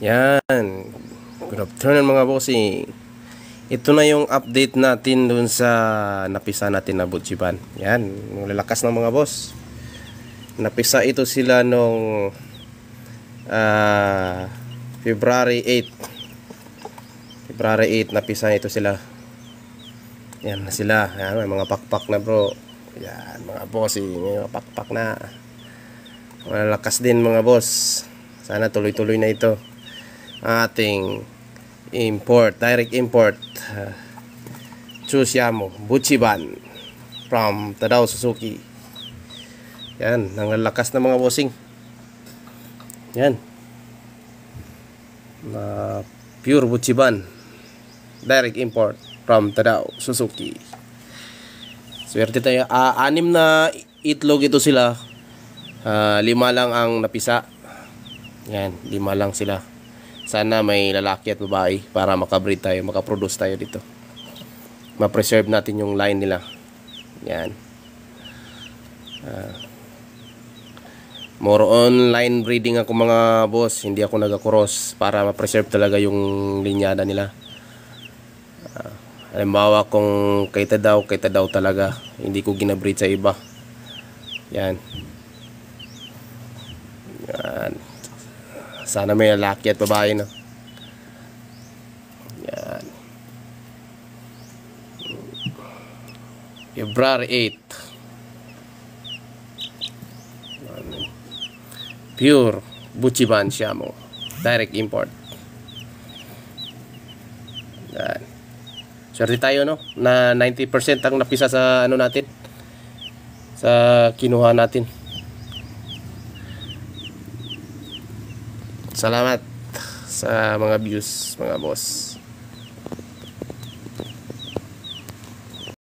Yan. Good afternoon mga bossing. Ito na yung update natin dun sa napisa natin na Buchiban. Yan. Lalakas ng mga boss. Napisa ito sila nung February 8. February 8 napisa ito sila. Yan na sila. Yan, may mga pakpak na bro. Yan mga bossing. May mga pakpak na. Malalakas din mga boss. Sana tuloy-tuloy na ito ating import, direct import Chusiamo Buchiban from Tadao Suzuki. Yan, nangalakas na mga bossing. Yan, pure Buchiban direct import from Tadao Suzuki. Swerte tayo. 6 na itlog ito sila. 5 lang ang napisa. Yan, 5 lang sila. Sana may lalaki at babae para makabreed tayo, makaproduce tayo dito. Ma-preserve natin yung line nila. Yan. More on line breeding ako mga boss. Hindi ako nag-cross para ma-preserve talaga yung linyada nila. Halimbawa kung kay Tadao talaga. Hindi ko ginabreed sa iba. Yan. Yan. Sana may lalaki at babae no. Yan. February 8. Pure Buchiban Siamo. Direct import. Yan. Swerte tayo no na 90% ang napisa sa ano natin. Sa kinuha natin. Salamat sa mga views mga boss.